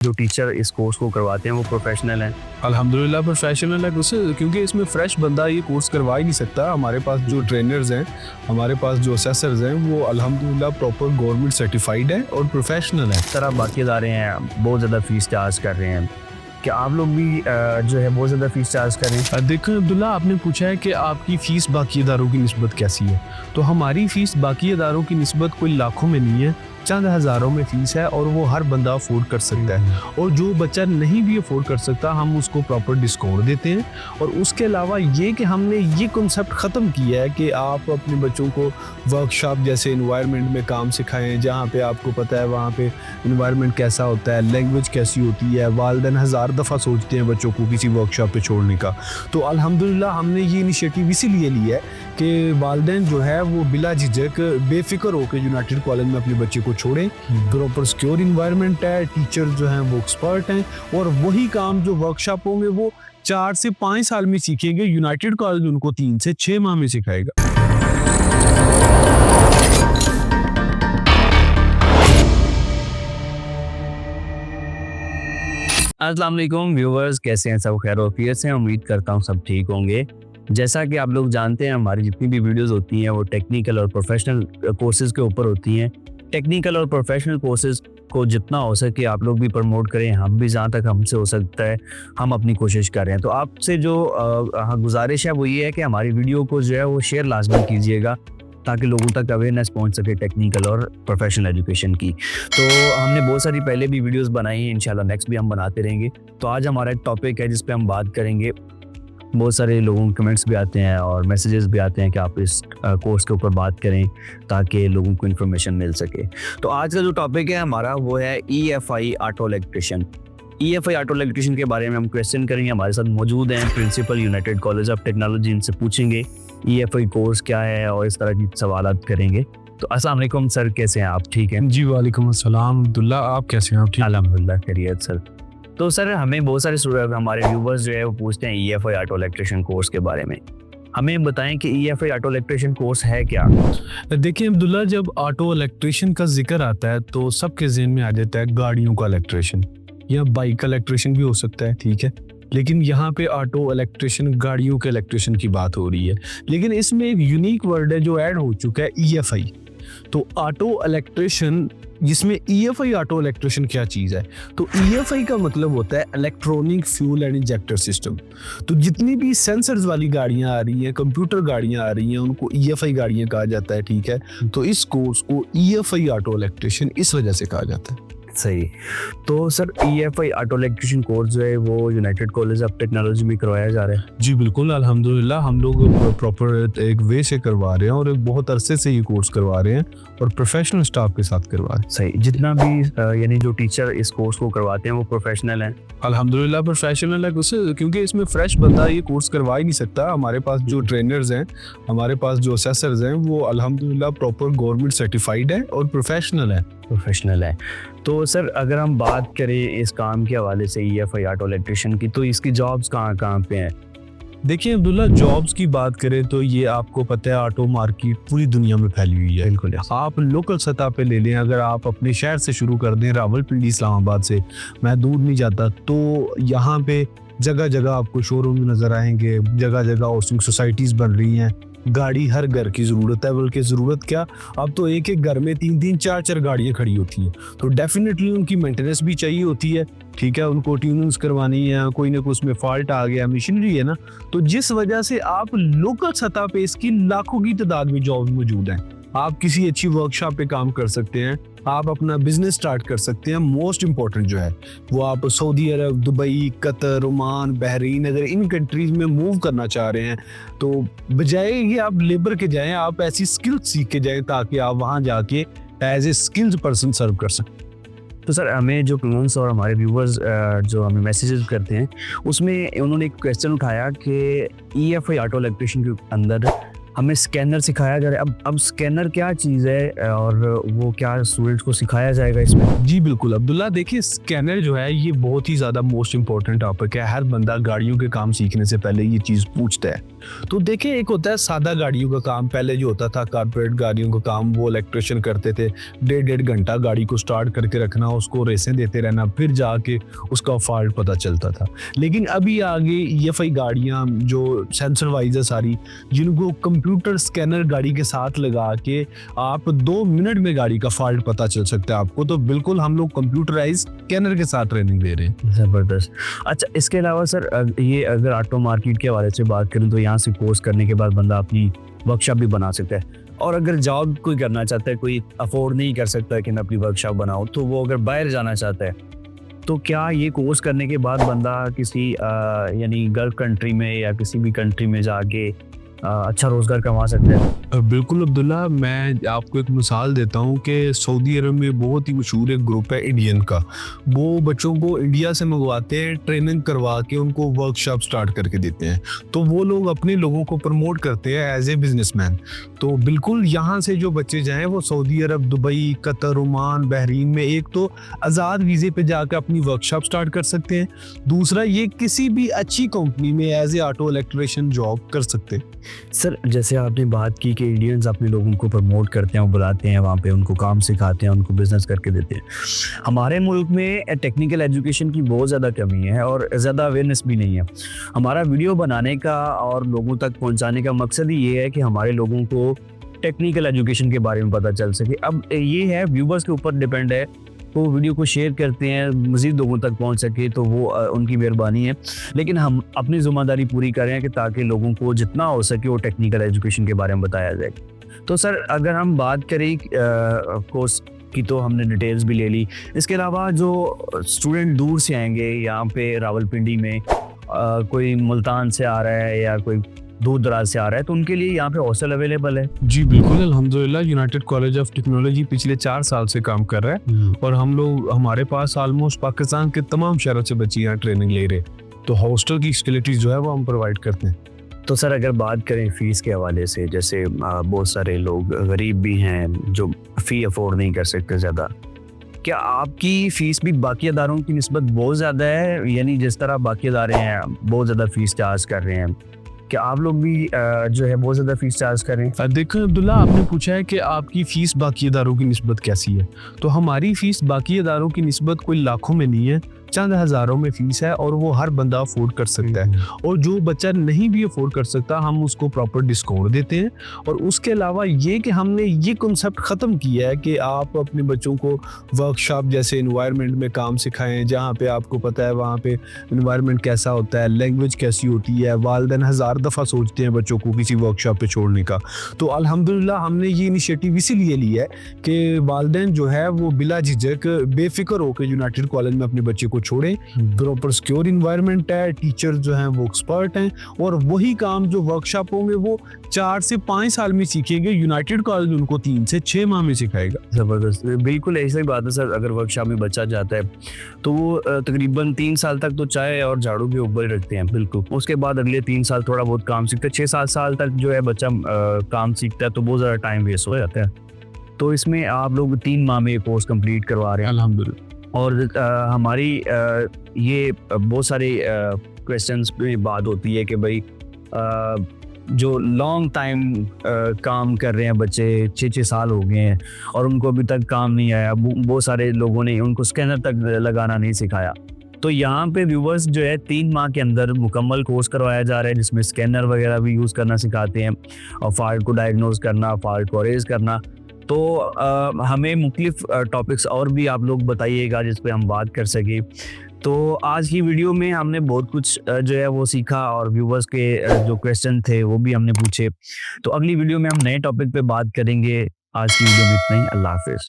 जो टीचर इस कोर्स को करवाते हैं वो प्रोफेशनल हैं? अल्हम्दुलिल्लाह प्रोफेशनल है उससे, क्योंकि इसमें फ्रेश बंदा ये कोर्स करवा ही नहीं सकता। हमारे पास जो ट्रेनर्स हैं, हमारे पास जो असेसर्स हैं, वो अल्हम्दुलिल्लाह प्रॉपर गवर्नमेंट सर्टिफाइड है और प्रोफेशनल है। सर, आप बाकी इदारे हैं बहुत ज़्यादा फीस चार्ज कर रहे हैं, क्या आप लोग भी जो है बहुत ज़्यादा फीस चार्ज कर रहे हैं? देखो अब्दुल्ला, आपने पूछा है कि आपकी फ़ीस बाकी इदारों की निस्बत कैसी है, तो हमारी फ़ीस बाकी इदारों की निस्बत कोई लाखों में नहीं है, चंद हज़ारों में फ़ीस है और वो हर बंदा अफोर्ड कर सकता है। और जो बच्चा नहीं भी अफोर्ड कर सकता, हम उसको प्रॉपर डिस्काउंट देते हैं। और उसके अलावा ये कि हमने ये कॉन्सेप्ट ख़त्म किया है कि आप अपने बच्चों को वर्कशॉप जैसे इन्वायरमेंट में काम सिखाएं, जहाँ पे आपको पता है वहाँ पे इन्वायरमेंट कैसा होता है, लैंग्वेज कैसी होती है। वालिदैन हज़ार दफ़ा सोचते हैं बच्चों को किसी वर्कशॉप पे छोड़ने का। तो अल्हम्दुलिल्लाह हमने ये इनिशिएटिव इसीलिए लिया है कि वालिदैन जो है वो बिला झिझक बेफिक्र होकर यूनाइटेड कॉलेज में अपने बच्चे को छोड़ें। प्रॉपर सिक्योर इन्वायरमेंट है, टीचर जो हैं वो एक्सपर्ट हैं, और वही काम जो वर्कशॉपों में वो 4 से 5 साल में सीखेंगे, यूनाइटेड कॉलेज उनको 3 से 6 माह में सिखाएगा। अस्सलाम वालेकुम व्यूवर्स, कैसे हैं सब? खैर वफियत से, उम्मीद करता हूँ सब ठीक होंगे। जैसा कि आप लोग जानते हैं, हमारी जितनी भी वीडियोस होती हैं वो टेक्निकल और प्रोफेशनल कोर्सेज़ के ऊपर होती हैं। टेक्निकल और प्रोफेशनल कोर्सेज़ को जितना हो सके आप लोग भी प्रमोट करें, हम भी जहाँ तक हमसे हो सकता है हम अपनी कोशिश कर रहे हैं। तो आपसे जो गुजारिश है वो ये है कि हमारी वीडियो को जो है वो शेयर लाजमी कीजिएगा, ताकि लोगों तक अवेयरनेस पहुंच सके टेक्निकल और प्रोफेशनल एजुकेशन की। तो हमने बहुत सारी पहले भी वीडियोस बनाई हैं, इंशाल्लाह नेक्स्ट भी हम बनाते रहेंगे। तो आज हमारा एक टॉपिक है जिस पे हम बात करेंगे। बहुत सारे लोगों के कमेंट्स भी आते हैं और मैसेजेस भी आते हैं कि आप इस कोर्स के ऊपर बात करें ताकि लोगों को इन्फॉर्मेशन मिल सके। तो आज का जो टॉपिक है हमारा वो है EFI auto electrician. EFI auto electrician के बारे में हम क्वेश्चन करेंगे। हमारे साथ मौजूद हैं principal United College of Technology, इनसे पूछेंगे EFI कोर्स क्या है और इस तरह की सवालात करेंगे। तो अस्सलाम वालेकुम सर, कैसे हैं आप? ठीक हैं जी, वालेकुम अस्सलाम अब्दुल्ला, आप कैसे हैं? आप ठीक? अल्हम्दुलिल्लाह खैरियत सर। तो सर, हमें बहुत सारे हमारे व्यूवर्स जो है वो पूछते हैं EFI ऑटो इलेक्ट्रिशियन कोर्स के बारे में। हमें बताएं कि EFI ऑटो इलेक्ट्रिशियन कोर्स है क्या? देखिए अब्दुल्ला, जब ऑटो इलेक्ट्रिशियन का जिक्र आता है तो सबके ज़हन में आ जाता है गाड़ियों का इलेक्ट्रिशियन या बाइक का इलेक्ट्रिशियन भी हो सकता है, ठीक है। लेकिन यहाँ पे ऑटो इलेक्ट्रिशियन, गाड़ियों के इलेक्ट्रिशियन की बात हो रही है। लेकिन इसमें एक यूनिक वर्ड है जो ऐड हो चुका है, EFI। तो ऑटो इलेक्ट्रिशियन, जिसमें EFI ऑटो इलेक्ट्रिशियन क्या चीज़ है? तो EFI का मतलब होता है electronic fuel and injector system. तो जितनी भी सेंसर्स वाली गाड़ियां आ रही हैं, कंप्यूटर गाड़ियां आ रही हैं, उनको EFI गाड़ियां कहा जाता है, ठीक है। तो इस कोर्स को EFI ऑटो इलेक्ट्रिशियन इस वजह से कहा जाता है। सही। तो sir, EFI auto electrician course जो है वो यूनाइटेड कॉलेज ऑफ टेक्नोलॉजी में करवाया जा रहा है? जी बिल्कुल, अल्हम्दुलिल्लाह हम लोग प्रॉपर एक वे से करवा रहे हैं और एक बहुत अरसे से ये कोर्स करवा रहे हैं और प्रोफेशनल स्टाफ के साथ करवा रहे हैं। सही। जितना भी यानी जो टीचर इस कोर्स को करवाते हैं वो प्रोफेशनल हैं? अल्हम्दुलिल्लाह प्रोफेशनल है उससे, क्योंकि इसमें फ्रेश बंदा ये कोर्स करवा ही नहीं सकता। हमारे पास जो ट्रेनर्स हैं, हमारे पास जो असेसर्स हैं, वो अल्हम्दुलिल्लाह प्रॉपर गवर्नमेंट सर्टिफाइड है और प्रोफेशनल है। तो सर, अगर हम बात करें इस काम के हवाले से EFI ऑटो इलेक्ट्रिशियन की, तो इसकी जॉब्स कहाँ कहाँ पे हैं? देखिए अब्दुल्ला, जॉब्स की बात करें तो ये आपको पता है ऑटो मार्केट पूरी दुनिया में फैली हुई है। बिल्कुल। आप लोकल सतह पे ले लें, अगर आप अपने शहर से शुरू कर दें, रावलपिंडी इस्लामाबाद से, मैं दूर नहीं जाता, तो यहाँ पे जगह जगह आपको शोरूम नजर आएंगे, जगह जगह हाउसिंग सोसाइटीज बन रही हैं। गाड़ी हर घर की ज़रूरत है, बल्कि ज़रूरत क्या, अब तो एक एक घर में 3-3 4-4 गाड़ियाँ खड़ी होती हैं। तो डेफिनेटली उनकी मेंटेनेंस भी चाहिए होती है, ठीक है। उनको ट्यूनिंग्स करवानी है, कोई ना कोई उसमें फॉल्ट आ गया, मशीनरी है ना, तो जिस वजह से आप लोकल सतह पे इसकी लाखों की तादाद में जॉब मौजूद हैं। आप किसी अच्छी वर्कशॉप पे काम कर सकते हैं, आप अपना बिजनेस स्टार्ट कर सकते हैं। मोस्ट इम्पॉर्टेंट जो है वो आप सऊदी अरब, दुबई, कतर, ओमान, बहरीन, अगर इन कंट्रीज में मूव करना चाह रहे हैं तो बजाय कि आप लेबर के जाएं, आप ऐसी स्किल्स सीख के जाएं ताकि आप वहाँ जाके एज ए स्किल्ड पर्सन सर्व कर सकें। तो सर, हमें जो क्लाइंट्स और हमारे व्यूवर्स जो हमें मैसेजेस करते हैं, उसमें उन्होंने एक क्वेश्चन उठाया कि EFI ऑटो इलेक्ट्रिशियन के अंदर हमें स्कैनर सिखाया जा रहा है। अब स्कैनर क्या चीज़ है और वो क्या स्टूडेंट्स को सिखाया जाएगा इसमें? जी बिल्कुल अब्दुल्ला, देखिए स्कैनर जो है ये बहुत ही ज़्यादा मोस्ट इंपॉर्टेंट टॉपिक है। हर बंदा गाड़ियों के काम सीखने से पहले ये चीज़ पूछता है। तो देखिए एक होता है सादा गाड़ियों का काम, पहले जो होता था कारपोरेट गाड़ियों का काम वो इलेक्ट्रिशियन करते थे। 1.5 घंटा गाड़ी को स्टार्ट करके रखना, उसको रेसें देते रहना, फिर जाके उसका फॉल्ट पता चलता था। लेकिन अभी आगे EFI गाड़ियाँ जो सेंसर वाइज है सारी, जिनको कंप्यूटर स्कैनर गाड़ी के साथ लगा के आप 2 मिनट में गाड़ी का फॉल्ट पता चल सकता है आपको। तो बिल्कुल हम लोग कंप्यूटराइज स्कैनर के साथ ट्रेनिंग दे रहे हैं। ज़बरदस्त। अच्छा, इसके अलावा सर ये अगर ऑटो मार्केट के हवाले से बात करें तो यहाँ से कोर्स करने के बाद बंदा अपनी वर्कशॉप भी बना सकता है। और अगर जॉब कोई करना चाहता है, कोई अफोर्ड नहीं कर सकता कि मैं अपनी वर्कशॉप बनाऊँ, तो वो अगर बाहर जाना चाहता है तो क्या ये कोर्स करने के बाद बंदा किसी यानी गल्फ कंट्री में या किसी भी कंट्री में जाके अच्छा रोजगार कमा सकते हैं? बिल्कुल अब्दुल्ला, मैं आपको एक मिसाल देता हूँ कि सऊदी अरब में बहुत ही मशहूर एक ग्रुप है इंडियन का। वो बच्चों को इंडिया से मंगवाते हैं, ट्रेनिंग करवा के उनको वर्कशॉप स्टार्ट करके देते हैं। तो वो लोग अपने लोगों को प्रमोट करते हैं एज ए बिजनेसमैन। तो बिल्कुल यहाँ से जो बच्चे जाएँ वो सऊदी अरब, दुबई, कतर, ओमान, बहरीन में एक तो आज़ाद वीज़े पे जाकर अपनी वर्कशॉप स्टार्ट कर सकते हैं। दूसरा ये किसी भी अच्छी कंपनी में as a auto electrician job कर सकते हैं। सर जैसे आपने बात की कि इंडियंस अपने लोगों को प्रमोट करते हैं, वो बुलाते हैं वहाँ पे, उनको काम सिखाते हैं, उनको बिजनेस करके देते हैं। हमारे मुल्क में टेक्निकल एजुकेशन की बहुत ज़्यादा कमी है और ज़्यादा अवेयरनेस भी नहीं है। हमारा वीडियो बनाने का और लोगों तक पहुँचाने का मकसद ही ये है कि हमारे लोगों को टेक्निकल एजुकेशन के बारे में पता चल सके। अब ये है व्यूवर्स के ऊपर डिपेंड है, वो वीडियो को शेयर करते हैं, मज़ीद लोगों तक पहुंच सके तो वो उनकी मेहरबानी है। लेकिन हम अपनी ज़िम्मेदारी पूरी कर रहे हैं कि ताकि लोगों को जितना हो सके वो टेक्निकल एजुकेशन के बारे में बताया जाए। तो सर अगर हम बात करें कोर्स की तो हमने डिटेल्स भी ले ली। इसके अलावा जो स्टूडेंट दूर से आएंगे यहाँ पे रावलपिंडी में, कोई मुल्तान से आ रहा है या कोई दूर दराज से आ रहा है, तो उनके लिए यहाँ पे हॉस्टल अवेलेबल है? जी बिल्कुल अल्हम्दुलिल्लाह, यूनाइटेड कॉलेज ऑफ टेक्नोलॉजी पिछले 4 साल से काम कर रहा है और हमारे पास ऑलमोस्ट पाकिस्तान के तमाम शहरों से बच्चे यहाँ ट्रेनिंग ले रहे। तो हॉस्टल की फैसिलिटीज जो है वो हम प्रोवाइड करते हैं। तो सर अगर बात करें फ़ीस के हवाले से, जैसे बहुत सारे लोग गरीब भी हैं जो फ़ी अफोर्ड नहीं कर सकते ज़्यादा, क्या आपकी फ़ीस भी बाकी अदारों की निस्बत बहुत ज़्यादा है? यानी जिस तरह बाकी अदारे हैं बहुत ज़्यादा फ़ीस चार्ज कर रहे हैं, क्या आप लोग भी जो है बहुत ज़्यादा फ़ीस चार्ज करें? देखो अब्दुल्ला, आपने पूछा है कि आपकी फ़ीस बाकी इदारों की निस्बत कैसी है। तो हमारी फ़ीस बाकी इदारों की निस्बत कोई लाखों में नहीं है, चंद हज़ारों में फ़ीस है और वो हर बंदा अफोर्ड कर सकता है। और जो बच्चा नहीं भी अफोर्ड कर सकता हम उसको प्रॉपर डिस्काउंट देते हैं। और उसके अलावा ये कि हमने ये कॉन्सेप्ट ख़त्म किया है कि आप अपने बच्चों को वर्कशॉप जैसे इन्वायरमेंट में काम सिखाएं, जहाँ पे आपको पता है वहाँ पे इन्वायरमेंट कैसा होता है, लैंग्वेज कैसी होती है। वालिदैन 1000 दफ़ा सोचते हैं बच्चों को किसी वर्कशॉप पे छोड़ने का। तो अल्हम्दुलिल्लाह हमने ये इनिशिएटिव इसीलिए लिया है कि वालिदैन जो है वो बिला झिझक बेफिक्र होकर यूनाइटेड कॉलेज में अपने बच्चे को छोड़ें। प्रॉपर सिक्योर इन्वायरमेंट है, टीचर जो हैं वो एक्सपर्ट हैं और वही काम जो वर्कशॉप होंगे वो 4 से 5 साल में सीखेंगे, यूनाइटेड कॉलेज उनको 3 से 6 माह में सिखाएगा। ज़बरदस्त, बिल्कुल ऐसा ही बात है सर। अगर वर्कशॉप में बच्चा जाता है तो वो तकरीबन 3 साल तक तो चाय और झाड़ू के ऊपर ही रखते हैं, बिल्कुल। उसके बाद अगले 3 साल थोड़ा बहुत काम सीखते हैं। 6-7 साल तक जो है बच्चा काम सीखता है तो बहुत ज़्यादा टाइम वेस्ट हो जाता है। तो इसमें आप लोग 3 माह में ये कोर्स कंप्लीट करवा रहे हैं, अल्हम्दुलिल्लाह। और हमारी ये बहुत सारे क्वेश्चंस में बात होती है कि भाई जो लॉन्ग टाइम काम कर रहे हैं बच्चे, 6-6 साल हो गए हैं और उनको अभी तक काम नहीं आया। बहुत सारे लोगों ने उनको स्कैनर तक लगाना नहीं सिखाया। तो यहाँ पे व्यूवर्स जो है 3 माह के अंदर मुकम्मल कोर्स करवाया जा रहा है जिसमें स्कैनर वगैरह भी यूज़ करना सिखाते हैं और फॉल्ट को डायग्नोज करना, फॉल्ट को रेज करना। तो हमें मुख्तलिफ टॉपिक्स और भी आप लोग बताइएगा जिस पे हम बात कर सकें। तो आज की वीडियो में हमने बहुत कुछ जो है वो सीखा और व्यूवर्स के जो क्वेश्चन थे वो भी हमने पूछे। तो अगली वीडियो में हम नए टॉपिक पे बात करेंगे। आज की वीडियो में इतना ही। अल्लाह हाफिज़।